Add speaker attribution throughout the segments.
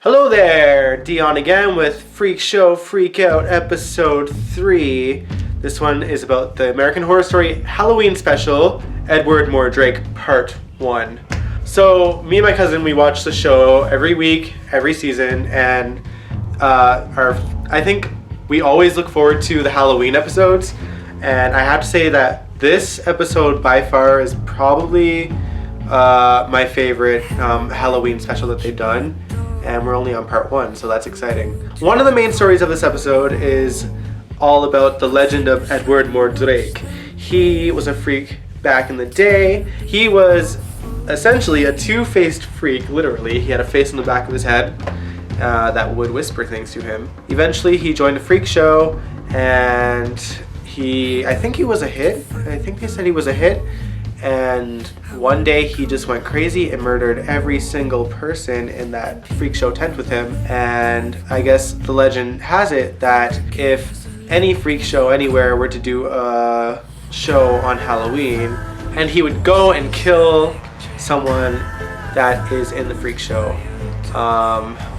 Speaker 1: Hello there, Dion again with Freak Show Freak Out episode 3. This one is about the American Horror Story Halloween special, Edward Mordrake part 1. So me and my cousin, we watch the show every week, every season, and I think we always look forward to the Halloween episodes. And I have to say that this episode by far is probably my favorite Halloween special that they've done. And we're only on part 1, so that's exciting. One of the main stories of this episode is all about the legend of Edward Mordrake. He was a freak back in the day. He was essentially a two-faced freak, literally. He had a face on the back of his head that would whisper things to him. Eventually, he joined a freak show, and I think he was a hit. I think they said he was a hit. And one day he just went crazy and murdered every single person in that freak show tent with him. And I guess the legend has it that if any freak show anywhere were to do a show on Halloween, and he would go and kill someone that is in the freak show.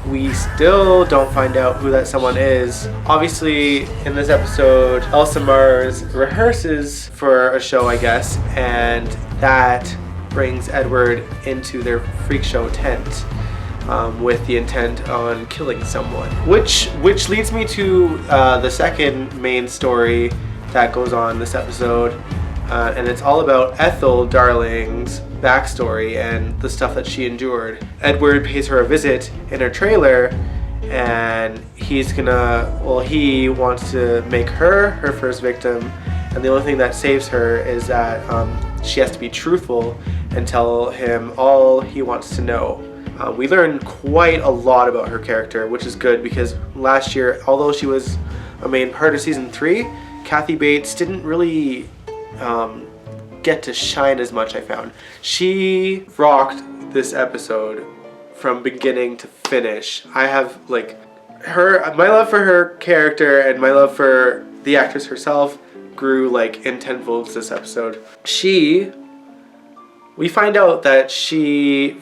Speaker 1: We still don't find out who that someone is. Obviously, in this episode, Elsa Mars rehearses for a show, I guess, and that brings Edward into their freak show tent with the intent on killing someone. Which leads me to the second main story that goes on this episode, and it's all about Ethel Darling's backstory and the stuff that she endured. Edward pays her a visit in her trailer, and he wants to make her first victim, and the only thing that saves her is that she has to be truthful and tell him all he wants to know. We learned quite a lot about her character, which is good because last year, although she was a main part of season 3, Kathy Bates didn't really get to shine as much, I found. She rocked this episode from beginning to finish. I have my love for her character and my love for the actress herself grew in tenfolds this episode. We find out that she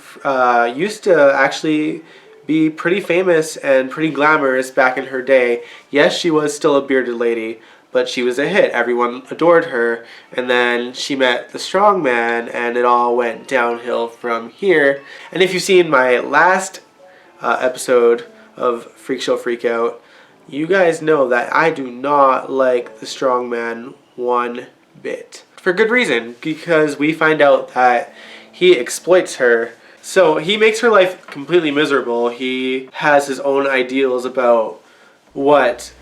Speaker 1: used to actually be pretty famous and pretty glamorous back in her day. Yes, she was still a bearded lady, but she was a hit. Everyone adored her. And then she met the strong man, and it all went downhill from here. And if you've seen my last episode of Freak Show Freak Out, you guys know that I do not like the strong man one bit. For good reason, because we find out that he exploits her. So he makes her life completely miserable. He has his own ideals about what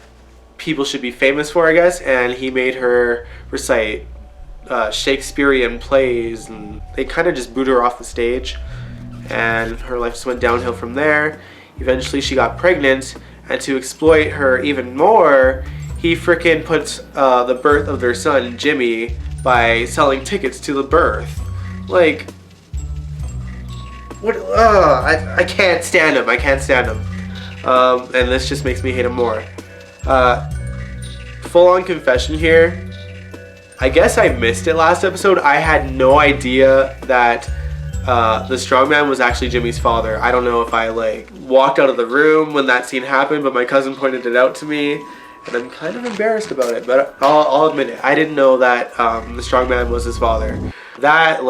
Speaker 1: people should be famous for, I guess, and he made her recite Shakespearean plays, and they kind of just boot her off the stage, and her life just went downhill from there. Eventually she got pregnant, and to exploit her even more, he frickin' puts the birth of their son, Jimmy, by selling tickets to the birth. What? I can't stand him. And this just makes me hate him more. Full-on confession here. I guess I missed it last episode. I had no idea that the strongman was actually Jimmy's father. I don't know if I walked out of the room when that scene happened, but my cousin pointed it out to me, and I'm kind of embarrassed about it. But I'll admit it. I didn't know that the strongman was his father. That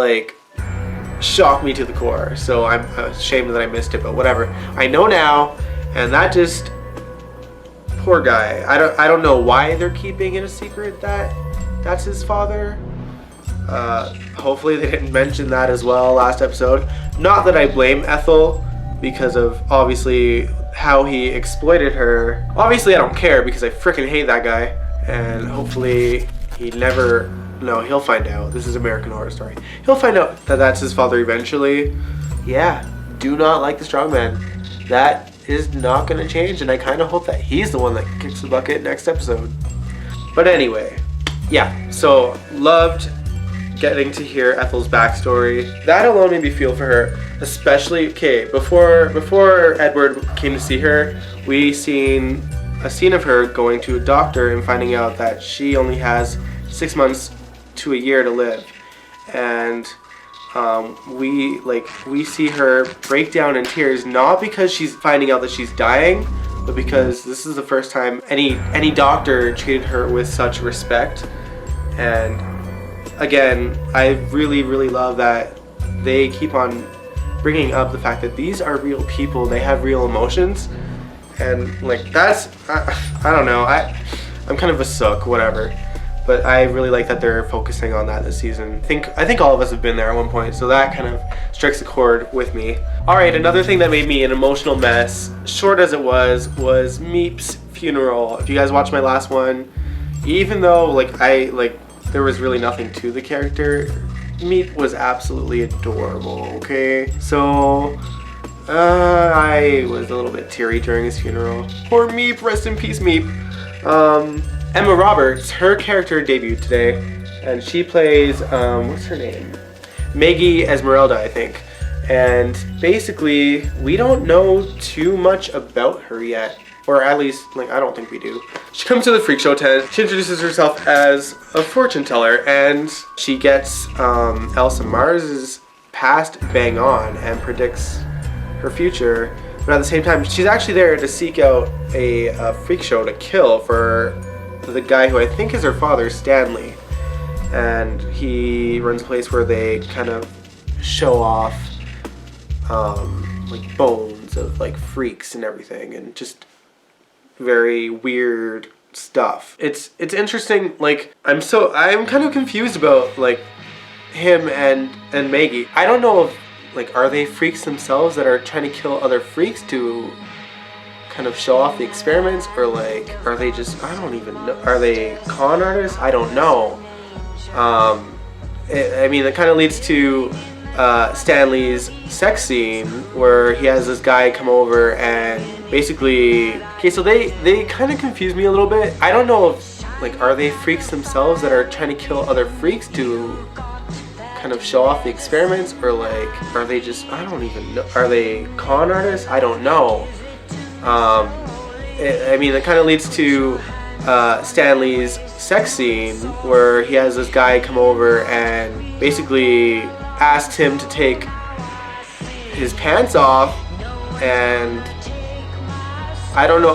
Speaker 1: shocked me to the core. So I'm ashamed that I missed it, but whatever. I know now, and that just. Poor guy. I don't know why they're keeping it a secret that that's his father. Hopefully they didn't mention that as well last episode. Not that I blame Ethel because of obviously how he exploited her. Obviously I don't care because I freaking hate that guy, and hopefully he'll find out. This is American Horror Story. He'll find out that that's his father eventually. Yeah, do not like the strongman. That is not going to change, and I kind of hope that he's the one that kicks the bucket next episode. But anyway, yeah, so loved getting to hear Ethel's backstory. That alone made me feel for her, especially, before Edward came to see her, we seen a scene of her going to a doctor and finding out that she only has 6 months to a year to live. And we see her break down in tears, not because she's finding out that she's dying, but because this is the first time any doctor treated her with such respect. And again, I really love that they keep on bringing up the fact that these are real people, they have real emotions, and like that's I don't know, I'm kind of a sook, whatever. But I really like that they're focusing on that this season. I think all of us have been there at one point, so that kind of strikes a chord with me. All right, another thing that made me an emotional mess, short as it was Meep's funeral. If you guys watched my last one, even though there was really nothing to the character, Meep was absolutely adorable. Okay, so I was a little bit teary during his funeral. Poor Meep, rest in peace, Meep. Emma Roberts, her character debuted today, and she plays, what's her name? Maggie Esmeralda, I think. And basically, we don't know too much about her yet, or at least, I don't think we do. She comes to the freak show tent, she introduces herself as a fortune teller, and she gets Elsa Mars's past bang on and predicts her future. But at the same time, she's actually there to seek out a freak show to kill for the guy who I think is her father, Stanley. And he runs a place where they kind of show off bones of freaks and everything, and just very weird stuff. It's interesting. I'm kind of confused about him and Maggie. I don't know if are they freaks themselves that are trying to kill other freaks to kind of show off the experiments, or are they just, I don't even know, are they con artists? I don't know. That kind of leads to Stanley's sex scene where he has this guy come over and basically, okay, so they kind of confuse me a little bit. I don't know if are they freaks themselves that are trying to kill other freaks to kind of show off the experiments, or are they just, I don't even know, are they con artists? I don't know. That kind of leads to Stanley's sex scene where he has this guy come over and basically asks him to take his pants off, and I don't know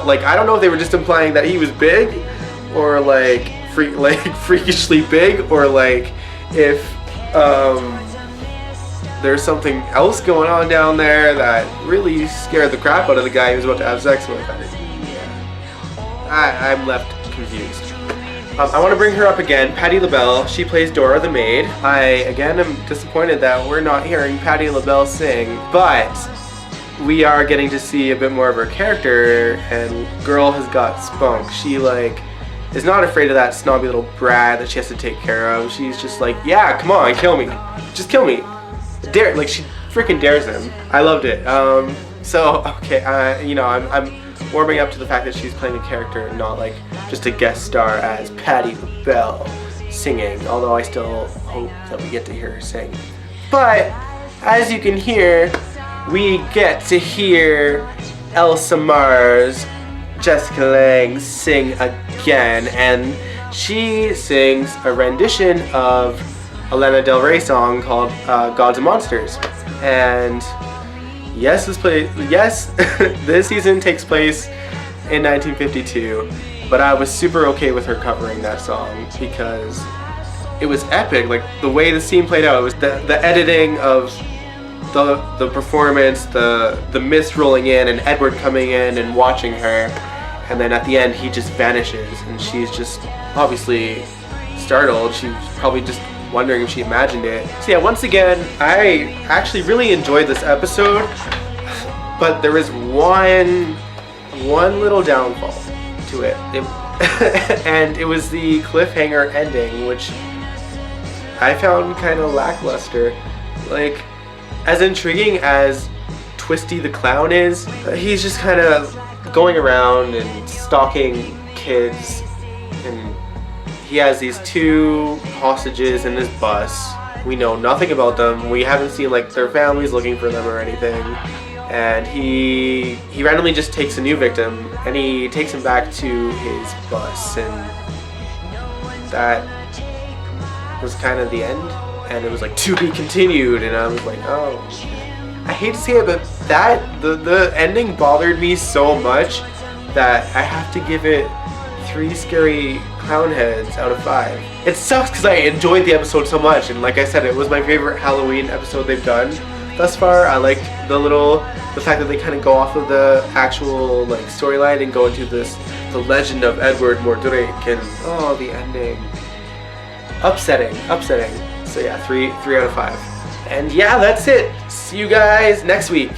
Speaker 1: if they were just implying that he was big, or freakishly big, or if there's something else going on down there that really scared the crap out of the guy he was about to have sex with. I'm left confused. I want to bring her up again, Patti LaBelle. She plays Dora the maid. I, again, am disappointed that we're not hearing Patti LaBelle sing, but we are getting to see a bit more of her character, and girl has got spunk. She, is not afraid of that snobby little brat that she has to take care of. She's just yeah, come on, kill me. Just kill me. She freaking dares him. I loved it. Okay, I'm warming up to the fact that she's playing a character, not just a guest star as Patti LaBelle singing, although I still hope that we get to hear her sing. But as you can hear, we get to hear Elsa Mars, Jessica Lange, sing again, and she sings a rendition of a Lana Del Rey song called Gods and Monsters. And yes, this season takes place in 1952, but I was super okay with her covering that song because it was epic. The way the scene played out, it was the editing of the performance, the mist rolling in, and Edward coming in and watching her, and then at the end he just vanishes, and she's just obviously startled. She's probably just wondering if she imagined it. So yeah, once again, I actually really enjoyed this episode, but there was one little downfall to it, and it was the cliffhanger ending, which I found kind of lackluster. As intriguing as Twisty the Clown is, he's just kind of going around and stalking kids, and he has these two hostages in this bus. We know nothing about them. We haven't seen their families looking for them or anything. And he randomly just takes a new victim, and he takes him back to his bus, and that was kind of the end. and it was like to be continued, and I was like, oh, I hate to say it, but the ending bothered me so much that I have to give it 3 scary clown heads out of 5. It sucks because I enjoyed the episode so much, and like I said, it was my favorite Halloween episode they've done thus far. I liked the fact that they kind of go off of the actual like storyline and go into the legend of Edward Mordrake, and oh, the ending, upsetting. So yeah, 3 out of 5. And yeah, that's it. See you guys next week.